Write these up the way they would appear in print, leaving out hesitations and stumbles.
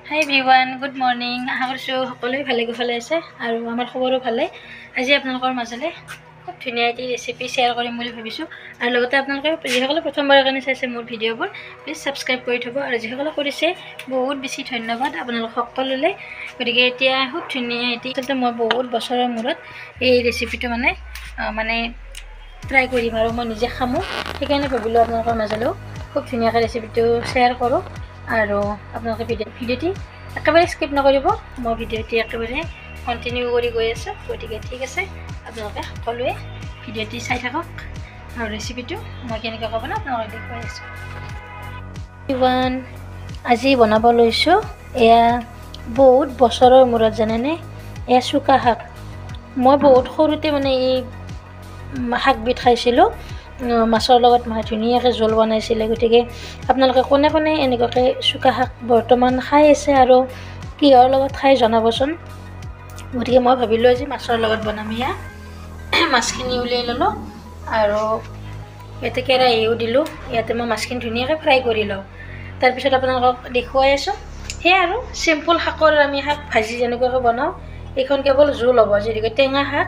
Hi everyone, good morning. আশা কৰিছোঁ সকলোৱে ভালে কুশলে আছে আৰু আমাৰ খবৰো ভালে। আজি আপোনালোকৰ মাজলৈ খুব ধুনীয়া এটি ৰেচিপি শ্বেয়াৰ কৰিম বুলি ভাবিছোঁ আৰু লগতে আপোনালোকে যিসকলে প্ৰথমবাৰৰ কাৰণে চাইছে মোৰ ভিডিঅ'বোৰ প্লিজ ছাবস্ক্ৰাইব কৰি থ'ব আৰু যিসকলে কৰিছে বহুত বেছি ধন্যবাদ আপোনালোক সকলোলৈ। গতিকে এতিয়া খুব ধুনীয়া এটি মই বহুত বছৰৰ মূৰত এই ৰেচিপিটো মানে ট্ৰাই কৰিম আৰু মই নিজে খামো, সেইকাৰণে ভাবিলোঁ আপোনালোকৰ মাজলৈও খুব ধুনীয়াকৈ ৰেচিপিটো শ্বেয়াৰ কৰোঁ আৰু আপোনালোকে ভিডিঅ'টি একেবাৰে স্কিপ নকৰিব। মই ভিডিঅ'টি একেবাৰে কণ্টিনিউ কৰি গৈ আছোঁ, গতিকে ঠিক আছে আপোনালোকে সকলোৱে ভিডিঅ'টি চাই থাকক আৰু ৰেচিপিটো মই কেনেকৈ বনাওঁ আপোনালোকক দেখুৱাই আছোঁ। আজি বনাব লৈছোঁ এয়া বহুত বছৰৰ মূৰত, জানেনে? এয়া চুকা শাক। মই বহুত সৰুতে এই শাকবিধ খাইছিলোঁ, মাছৰ লগত ধুনীয়াকৈ জোল বনাইছিলে। গতিকে আপোনালোকে কোনে কোনে এনেকুৱাকৈ চুকা শাক বৰ্তমান খাই আছে আৰু কিহৰ লগত খাই জনাবচোন। গতিকে মই ভাবিলোঁ আজি মাছৰ লগত বনাম। এয়া মাছখিনি উলিয়াই ল'লোঁ আৰু ইয়াতে কেৰাহীও দিলোঁ। ইয়াতে মই মাছখিনি ধুনীয়াকৈ ফ্ৰাই কৰি লওঁ, তাৰপিছত আপোনালোকক দেখুৱাই আছোঁ। সেয়া আৰু চিম্পুল শাকৰ আমি শাক ভাজি যেনেকুৱাকৈ বনাওঁ, এইখন কেৱল জোল হ'ব, যিহেতুকে টেঙা শাক।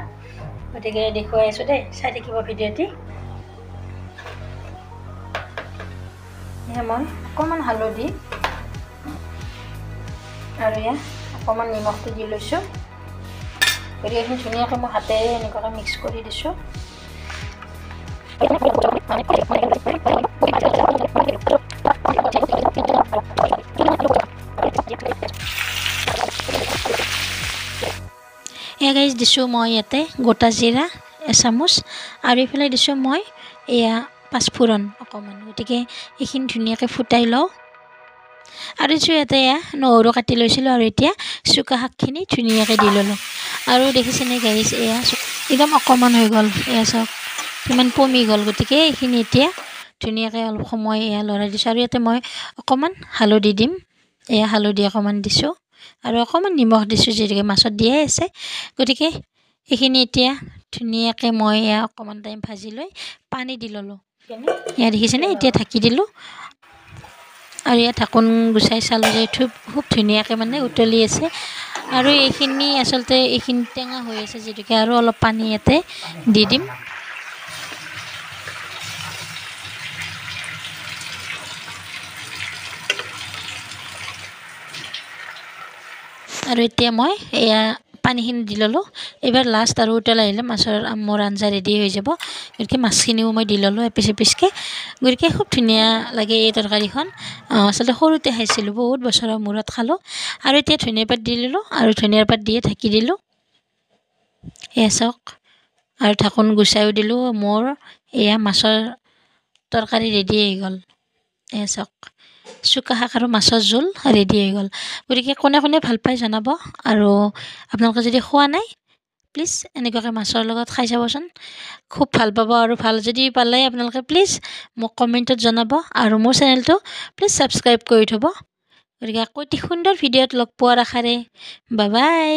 গতিকে দেখুৱাই আছোঁ দেই, চাই থাকিব ভিডিঅ'টি। মই অকণমান হালধি আৰু ইয়াত অকণমান নিমখটো দি লৈছোঁ। গতিকে এইখিনি ধুনীয়াকৈ মই হাতেৰে এনেকুৱাকৈ মিক্স কৰি দিছোঁ। এয়া গাইজ দিছোঁ মই ইয়াতে গোটা জিৰা এচামুচ আৰু এইফালে দিছোঁ মই এয়া পাঁচফোৰণ অকণমান। গতিকে এইখিনি ধুনীয়াকৈ ফুটাই লওঁ আৰু দিছোঁ ইয়াতে এয়া নহৰু কাটি লৈছিলোঁ আৰু এতিয়া চুকা শাকখিনি ধুনীয়াকৈ দি ল'লোঁ আৰু দেখিছেনে গাইজ এয়া একদম অকণমান হৈ গ'ল। এয়া চাওক কিমান পমি গ'ল। গতিকে এইখিনি এতিয়া ধুনীয়াকৈ অলপ সময় এয়া লৰাই দিছোঁ আৰু ইয়াতে মই অকণমান হালধি দিম। এয়া হালধি অকণমান দিছোঁ আৰু অকণমান নিমখ দিছোঁ, যিহেতুকে মাছত দিয়াই আছে। গতিকে এইখিনি এতিয়া ধুনীয়াকৈ মই এয়া অকণমান টাইম ভাজি লৈ পানী দি ল'লোঁ। এয়া দেখিছেনে, এতিয়া ঢাকি দিলোঁ আৰু ইয়াত ঢাকোন গুচাই চালোঁ যে খুব ধুনীয়াকৈ উতলি আছে আৰু এইখিনি আচলতে এইখিনি টেঙা হৈ আছে, যিহেতুকে আৰু অলপ পানী ইয়াতে দি দিম। আৰু এতিয়া মই এয়া পানীখিনি দি ল'লোঁ। এইবাৰ লাষ্ট আৰু উতল আহিলে মোৰ আঞ্জা ৰেডি হৈ যাব। গতিকে মাছখিনিও মই দি ল'লোঁ এপিচ এপিচকৈ। গতিকে খুব ধুনীয়া লাগে এই তৰকাৰীখন। আচলতে সৰুতে খাইছিলোঁ, বহুত বছৰৰ মূৰত খালোঁ। আৰু এতিয়া ধনিয়া পাত দি ল'লোঁ আৰু ধনিয়াৰ পাত দিয়ে ঢাকি দিলোঁ। এয়া চাওক আৰু ঢাকোন গুচাইও দিলোঁ। মোৰ এয়া মাছৰ তৰকাৰী ৰেডি হৈ গ'ল। এয়া চাওক চুকা শাক আৰু মাছৰ জোল ৰেডি হৈ গ'ল। গতিকে কোনে কোনে ভাল পাই জনাব আৰু আপোনালোকে যদি খোৱা নাই প্লিজ এনেকুৱাকৈ মাছৰ লগত খাই চাবচোন, খুব ভাল পাব। আৰু ভাল যদি পালে আপোনালোকে প্লিজ মোক কমেণ্টত জনাব আৰু মোৰ চেনেলটো প্লিজ ছাবস্ক্ৰাইব কৰি থ'ব। গতিকে আকৌ এটি সুন্দৰ ভিডিঅ'ত লগ পোৱাৰ আশাৰে বাই বাই।